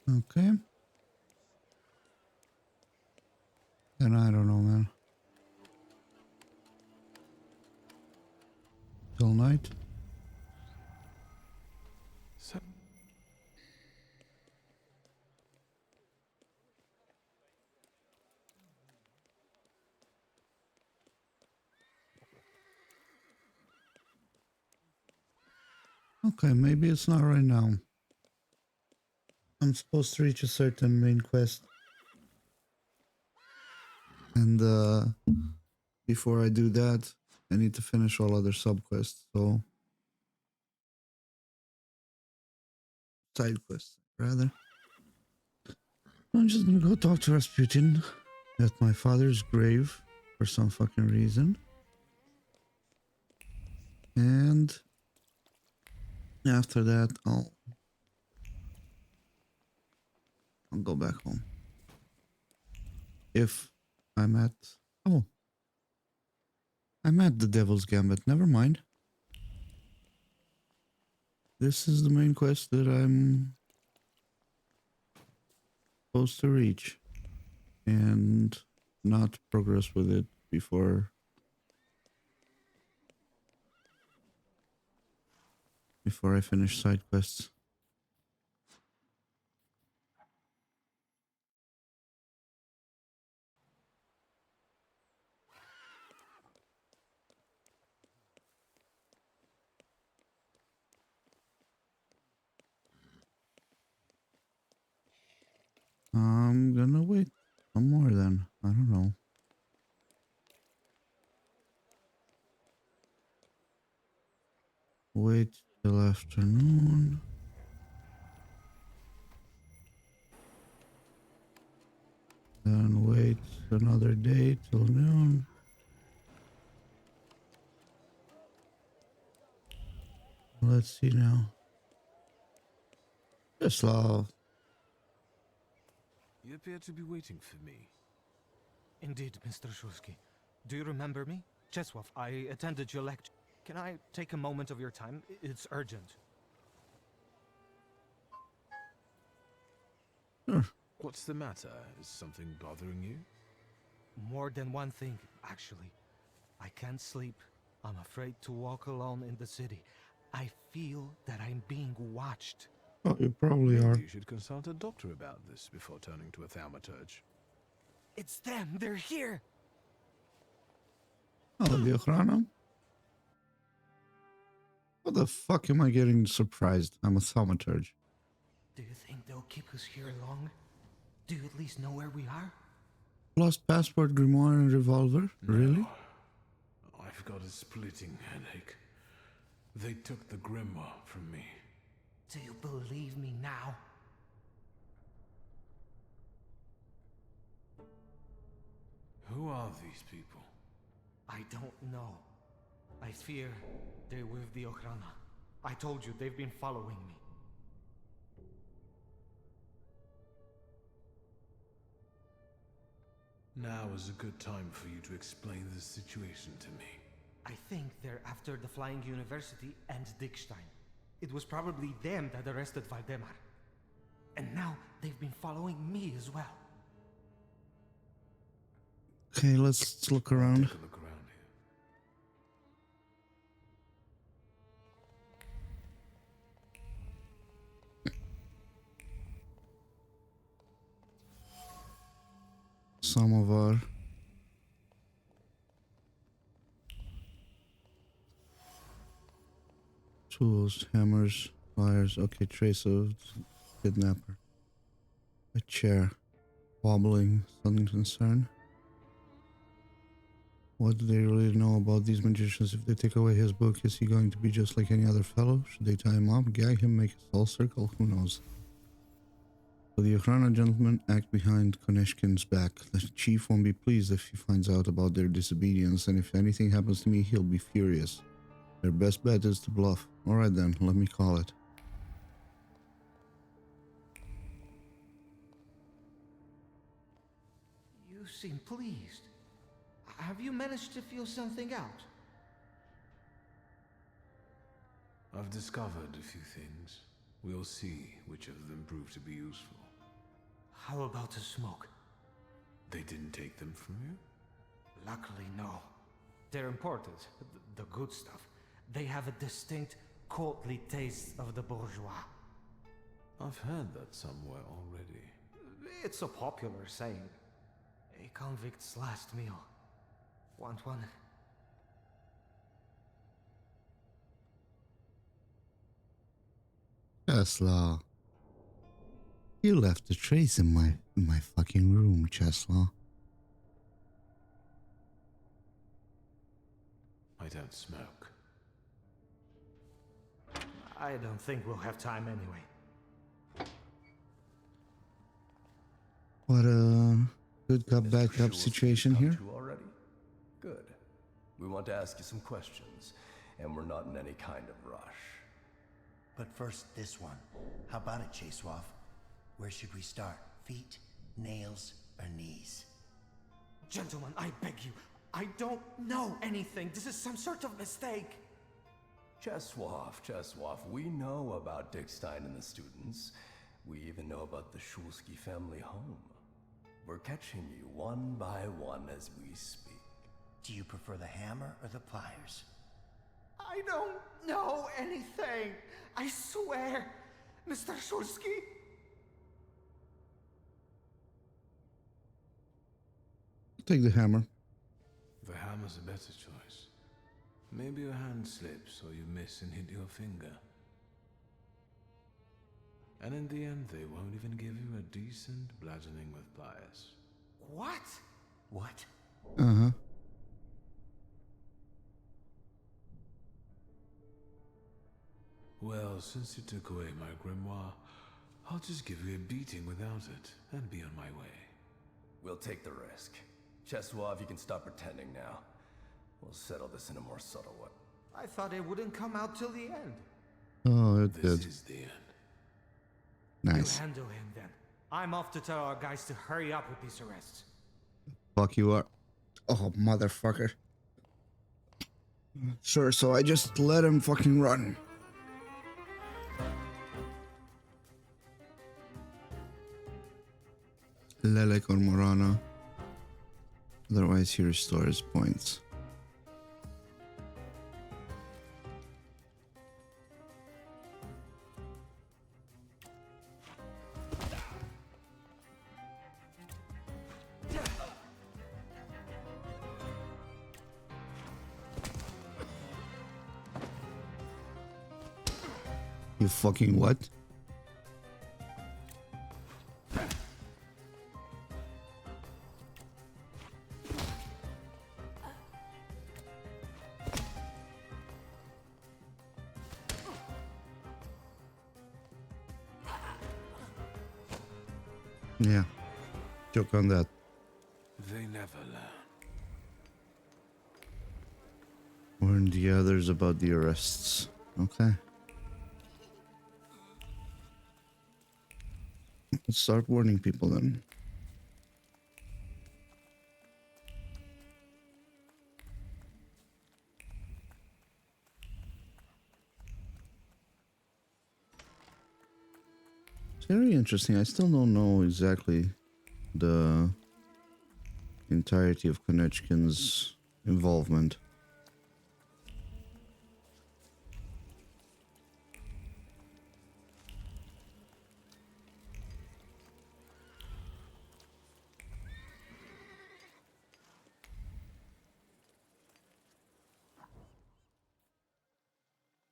[SPEAKER 3] Okay. Then I don't know, man. right?
[SPEAKER 2] So,
[SPEAKER 3] Okay, maybe it's not right now. I'm supposed to reach a certain main quest. And before I do that, I need to finish all other subquests, so side quests rather. I'm just gonna go talk to Rasputin at my father's grave for some fucking reason. And after that I'll go back home. If I'm at I'm at the Devil's Gambit, never mind. This is the main quest that I'm supposed to reach and not progress with it before I finish side quests. I'm gonna wait some more then. I don't know. Wait till afternoon. Then wait another day till noon. Let's see now. Slav.
[SPEAKER 2] you appear to be waiting for me.
[SPEAKER 9] Indeed, Mr. Shulsky. Do you remember me? Czesław, I attended your lecture. Can I take a moment of your time? It's urgent.
[SPEAKER 3] Sure.
[SPEAKER 2] What's the matter? Is something bothering you?
[SPEAKER 9] More than one thing, actually. I can't sleep. I'm afraid to walk alone in the city. I feel that I'm being watched.
[SPEAKER 3] Oh, you probably
[SPEAKER 2] Maybe
[SPEAKER 3] are.
[SPEAKER 2] you should consult a doctor about this before turning to a thaumaturge.
[SPEAKER 9] It's them! They're here!
[SPEAKER 3] Oh, the Ochrana? What the fuck am I getting surprised? I'm a thaumaturge.
[SPEAKER 9] Do you think they'll keep us here long? Do you at least know where we are?
[SPEAKER 3] Lost passport, grimoire, and revolver? Really?
[SPEAKER 2] No. I've got a splitting headache. They took the grimoire from me.
[SPEAKER 9] Do you believe me now?
[SPEAKER 2] Who are these people?
[SPEAKER 9] I don't know. I fear they're with the Ochrana. I told you, they've been following me.
[SPEAKER 2] Now is a good time for you to explain this situation to me.
[SPEAKER 9] I think they're after the Flying University and Dickstein. It was probably them that arrested Valdemar. And now they've been following me as well.
[SPEAKER 3] Okay, let's look around.
[SPEAKER 2] Take a look around here.
[SPEAKER 3] Samovar. Tools, hammers, pliers. Okay, trace of kidnapper. A chair. Wobbling. Something concern. What do they really know about these magicians? If they take away his book, is he going to be just like any other fellow? Should they tie him up, gag him, make a soul circle? Who knows? So the Ochrana gentlemen act behind Koneshkin's back. The chief won't be pleased if he finds out about their disobedience, and if anything happens to me, he'll be furious. Their best bet is to bluff. Alright then, let me call it.
[SPEAKER 9] You seem pleased. Have you managed to feel something out?
[SPEAKER 2] I've discovered a few things. We'll see which of them prove to be useful.
[SPEAKER 9] How about a smoke?
[SPEAKER 2] They didn't take them from you?
[SPEAKER 9] Luckily, no. They're imported, the good stuff. They have a distinct, courtly taste of the bourgeois.
[SPEAKER 2] I've heard that somewhere already.
[SPEAKER 9] It's a popular saying. A convict's last meal. Want one?
[SPEAKER 3] Chesla. You left a trace in my fucking room, Chesla.
[SPEAKER 2] I don't smoke.
[SPEAKER 9] I don't think we'll have time anyway.
[SPEAKER 3] What a good cup, bad cup
[SPEAKER 11] Schulz,
[SPEAKER 3] situation
[SPEAKER 11] come
[SPEAKER 3] here.
[SPEAKER 11] to already? Good. We want to ask you some questions, and we're not in any kind of rush.
[SPEAKER 12] But first, this one. How about it, Chasewolf? Where should we start? Feet, nails, or knees?
[SPEAKER 9] Gentlemen, I beg you. I don't know anything. This is some sort of mistake.
[SPEAKER 11] Cheswoff, we know about Dickstein and the students. We even know about the Schulski family home. We're catching you one by one as we speak.
[SPEAKER 12] Do you prefer the hammer or the pliers?
[SPEAKER 9] I don't know anything. I swear, Mr. Schulski.
[SPEAKER 3] Take the hammer.
[SPEAKER 2] The hammer's a better choice. Maybe your hand slips or you miss and hit your finger. And in the end, they won't even give you a decent bludgeoning with pliers.
[SPEAKER 9] What?
[SPEAKER 12] What?
[SPEAKER 3] Uh-huh.
[SPEAKER 2] Well, since you took away my grimoire, I'll just give you a beating without it and be on my way.
[SPEAKER 11] We'll take the risk. Cheswoff, you can stop pretending now. We'll settle this in a more subtle way.
[SPEAKER 9] I thought it wouldn't come out till the end.
[SPEAKER 3] Oh, it
[SPEAKER 2] This
[SPEAKER 3] did.
[SPEAKER 2] is the end.
[SPEAKER 3] Nice.
[SPEAKER 9] You handle him then. I'm off to tell our guys to hurry up with these arrests.
[SPEAKER 3] Fuck you are. Oh, motherfucker. Sure, so I just let him fucking run. Lelek or Morana. Otherwise, he restores points. You fucking what? Yeah. Joke on that.
[SPEAKER 2] They never learn.
[SPEAKER 3] Warn the others about the arrests. Okay. Let's start warning people then. It's very interesting. I still don't know exactly the entirety of Konechkin's involvement.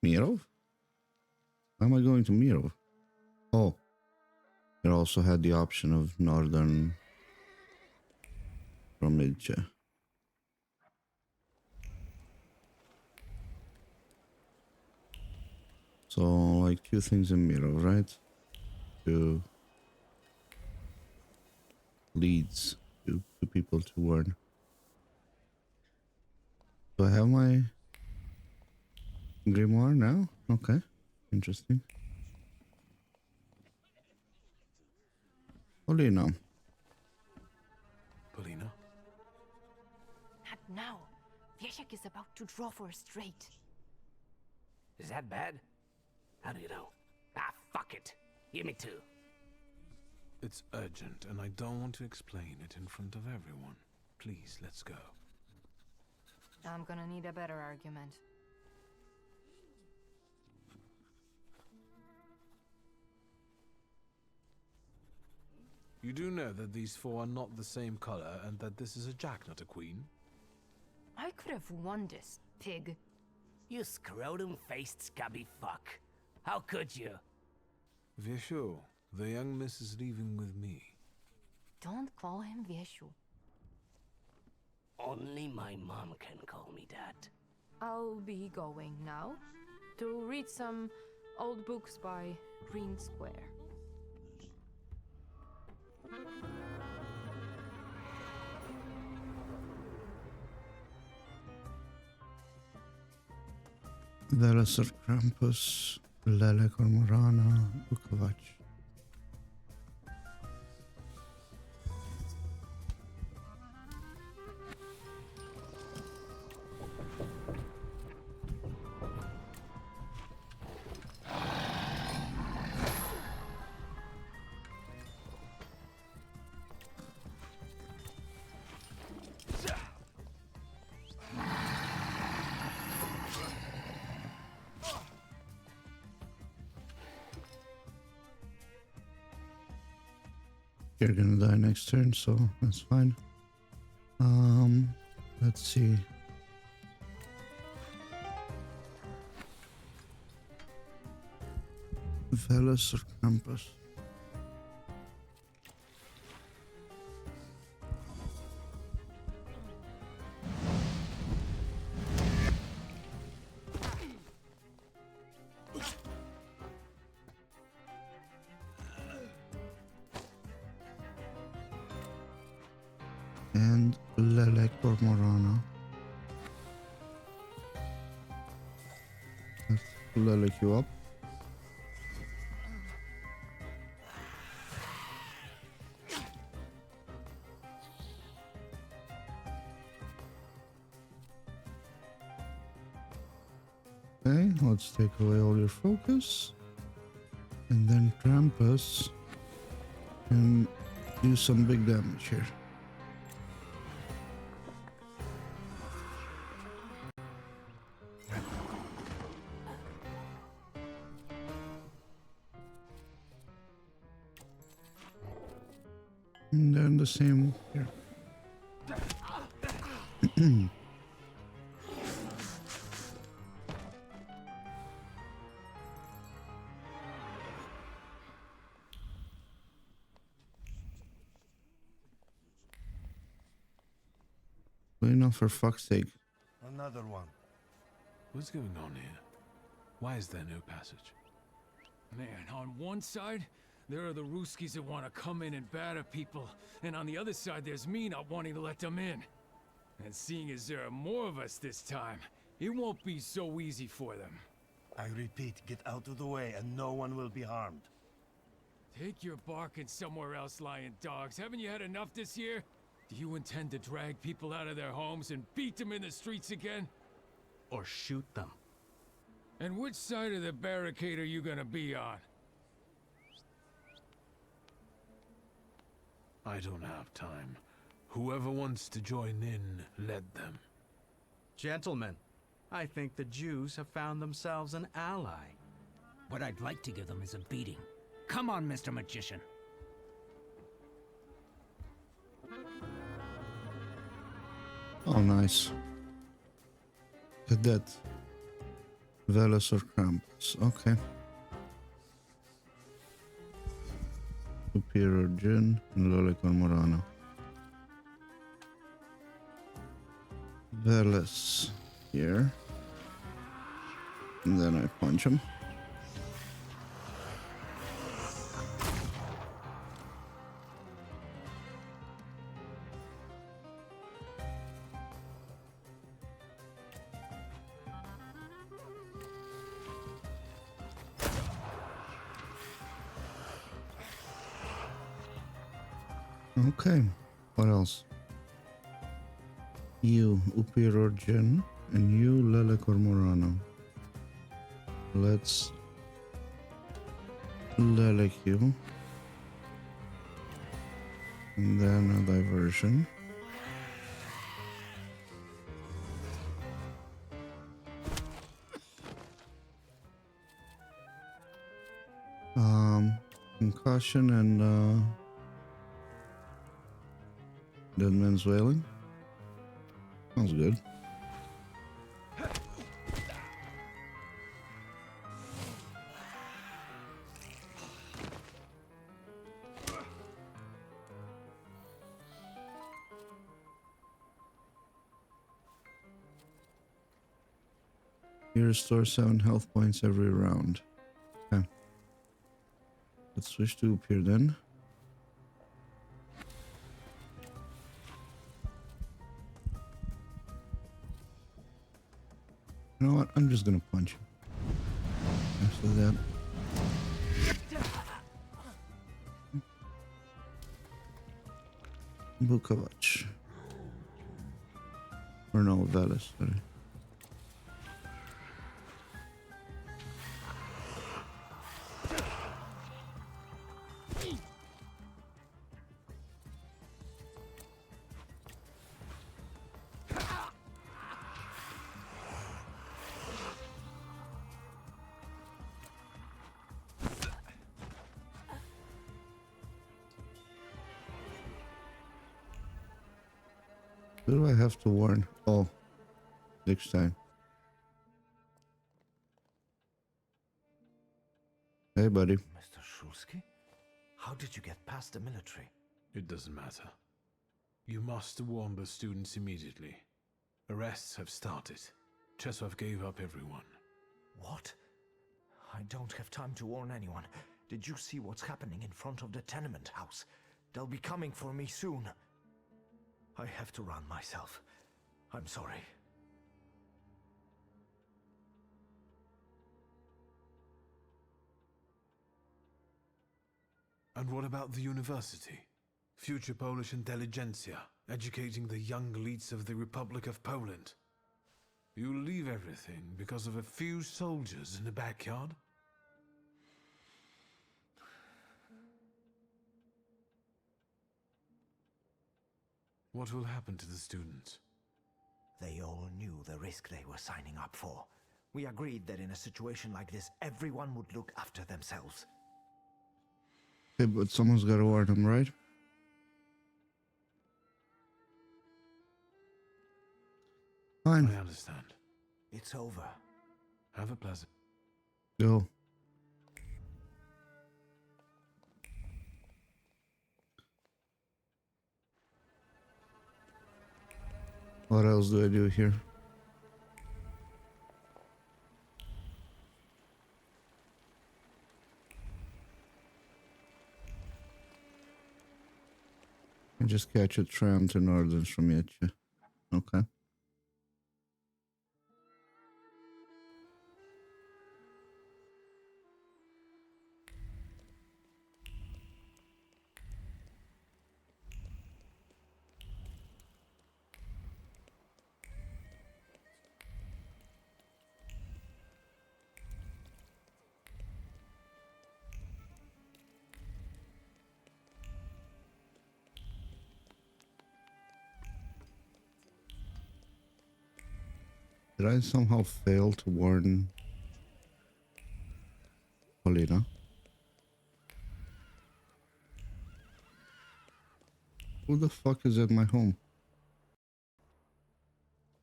[SPEAKER 3] Mirov? Why am I going to Mirov? Oh. It also had the option of Northern Romidje. So, like, two things in Mirov, right? Two leads. Two people to warn. Do I have my grimoire now? Okay. Interesting. Polina.
[SPEAKER 2] Polina?
[SPEAKER 4] Not now. Wieszek is about to draw for a straight.
[SPEAKER 8] Is that bad? How do you know? Ah, fuck it. Give me two.
[SPEAKER 2] It's urgent, and I don't want to explain it in front of everyone. Please, let's go.
[SPEAKER 7] I'm gonna need a better argument.
[SPEAKER 2] You do know that these four are not the same color and that this is a jack, not a queen?
[SPEAKER 7] I could have won this, pig.
[SPEAKER 8] You scrotum-faced scabby fuck. How could you?
[SPEAKER 2] Vieshu, the young miss is leaving with me.
[SPEAKER 7] Don't call him Vieshu.
[SPEAKER 8] Only my mom can call me that.
[SPEAKER 7] I'll be going now to read some old books by Green Square.
[SPEAKER 3] Velasar Krampus, Lele Cormorana, Bukovac. You're gonna die next turn, so that's fine. Let's see. Velas or Krampus? And Lelek or Morana. Let's Lelek you up. Okay, let's take away all your focus. And then Krampus can do some big damage here. And then the same here. Enough for fuck's sake.
[SPEAKER 12] Another one.
[SPEAKER 2] What's going on here? Why is there no passage?
[SPEAKER 13] Man, on one side, there are the Ruskies that want to come in and batter people, and on the other side there's me not wanting to let them in. And seeing as there are more of us this time, it won't be so easy for them.
[SPEAKER 12] I repeat, get out of the way and no one will be harmed.
[SPEAKER 13] Take your barking somewhere else, lying dogs. Haven't you had enough this year? Do you intend to drag people out of their homes and beat them in the streets again?
[SPEAKER 8] Or shoot them.
[SPEAKER 13] And which side of the barricade are you gonna be on?
[SPEAKER 2] I don't have time. Whoever wants to join in, let them.
[SPEAKER 14] Gentlemen, I think the Jews have found themselves an ally.
[SPEAKER 15] What I'd like to give them is a beating. Come on, Mr. Magician.
[SPEAKER 3] Oh, nice. Look at that. Velas or Krampus. Okay. Superior Jin and Lolicon Morano. Velas here. And then I punch him. Okay, what else? You, Upirorgen, and you, Lele Cormorano. Let's Lele you. And then a diversion. Concussion and Dead man's wailing. Sounds good. You restore 7 health points every round. Okay. Let's switch to Upir then. You know what? I'm just gonna punch him. After that. Bukovac. Or no, Velis, sorry. Who do I have to warn? Oh, Dickstein. Hey, buddy.
[SPEAKER 5] Mr. Shulsky? How did you get past the military?
[SPEAKER 2] It doesn't matter. You must warn the students immediately. Arrests have started. Chesov gave up everyone.
[SPEAKER 5] What? I don't have time to warn anyone. Did you see what's happening in front of the tenement house? They'll be coming for me soon. I have to run myself. I'm sorry.
[SPEAKER 2] And what about the university? Future Polish intelligentsia, educating the young elites of the Republic of Poland. You leave everything because of a few soldiers in the backyard? What will happen to the students?
[SPEAKER 5] They all knew the risk they were signing up for. We agreed that in a situation like this, everyone would look after themselves.
[SPEAKER 3] Okay, but someone's got to warn them, right? Fine.
[SPEAKER 2] I understand.
[SPEAKER 5] It's over.
[SPEAKER 2] Have a pleasant...
[SPEAKER 3] Go. What else do I do here? I just catch a tram to Northern from Yetcha. Okay. Did I somehow fail to warn Polina? Who the fuck is at my home?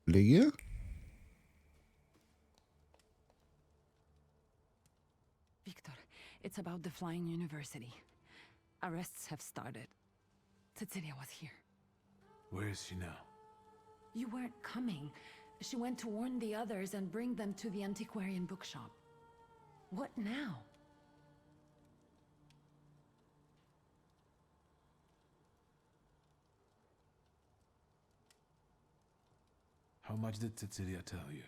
[SPEAKER 3] Ligia?
[SPEAKER 6] Victor, it's about the Flying University. Arrests have started. Cecilia was here.
[SPEAKER 2] Where is she now?
[SPEAKER 6] You weren't coming. She went to warn the others and bring them to the antiquarian bookshop. What now?
[SPEAKER 2] How much did Cecilia tell you?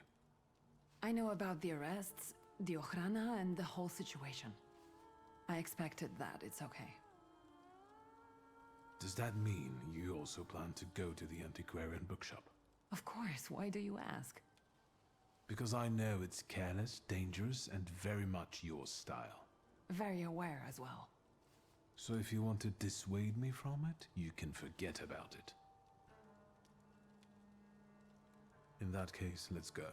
[SPEAKER 6] I know about the arrests, the Ochrana, and the whole situation. I expected that. It's okay.
[SPEAKER 2] Does that mean you also plan to go to the antiquarian bookshop?
[SPEAKER 6] Of course. Why do you ask?
[SPEAKER 2] Because I know it's careless, dangerous, and very much your style.
[SPEAKER 6] Very aware as well.
[SPEAKER 2] So if you want to dissuade me from it, you can forget about it. In that case, let's go.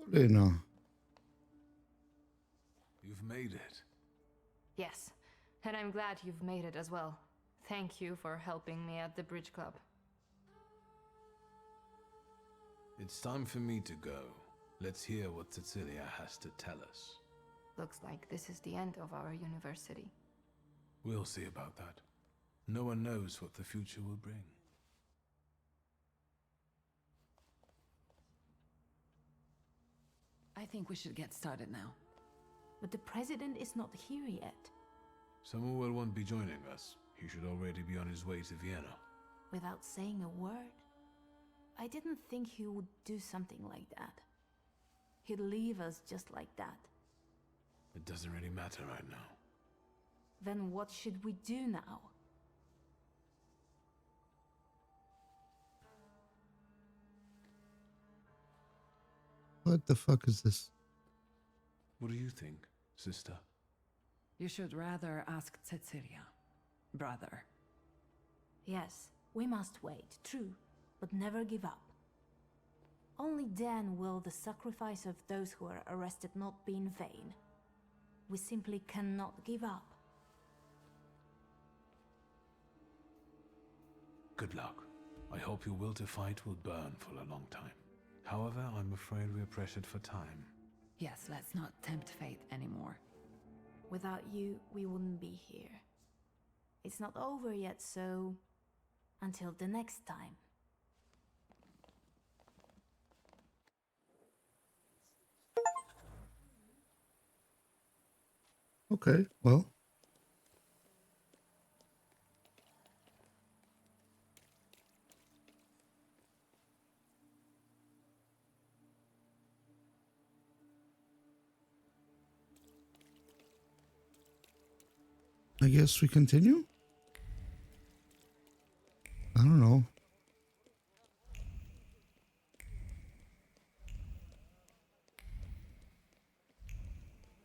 [SPEAKER 3] Lena.
[SPEAKER 2] You've made it.
[SPEAKER 7] Yes, and I'm glad you've made it as well. Thank you for helping me at the Bridge Club.
[SPEAKER 2] It's time for me to go. Let's hear what Cecilia has to tell us.
[SPEAKER 7] Looks like this is the end of our university.
[SPEAKER 2] We'll see about that. No one knows what the future will bring.
[SPEAKER 6] I think we should get started now.
[SPEAKER 4] But the president is not here yet.
[SPEAKER 2] Samuel won't be joining us. He should already be on his way to Vienna.
[SPEAKER 4] Without saying a word? I didn't think he would do something like that. He'd leave us just like that.
[SPEAKER 2] It doesn't really matter right now.
[SPEAKER 4] Then what should we do now?
[SPEAKER 3] What the fuck is this?
[SPEAKER 2] What do you think, sister?
[SPEAKER 6] You should rather ask Cecilia, brother.
[SPEAKER 4] Yes, we must wait, true, but never give up. Only then will the sacrifice of those who are arrested not be in vain. We simply cannot give up.
[SPEAKER 2] Good luck. I hope your will to fight will burn for a long time. However, I'm afraid we're pressured for time.
[SPEAKER 6] Yes, let's not tempt fate anymore.
[SPEAKER 4] Without you, we wouldn't be here. It's not over yet, so... until the next time.
[SPEAKER 3] Okay, well. I guess we continue? I don't know.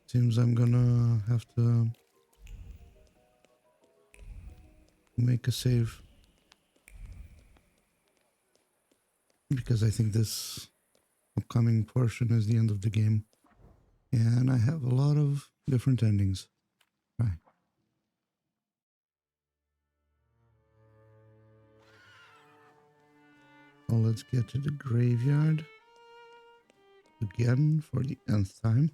[SPEAKER 3] Seems I'm gonna have to make a save. Because I think this upcoming portion is the end of the game. And I have a lot of different endings. Right. Well, let's get to the graveyard again for the nth time.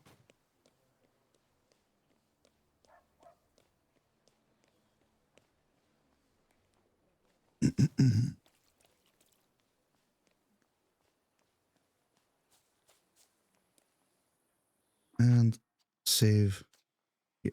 [SPEAKER 3] And save here.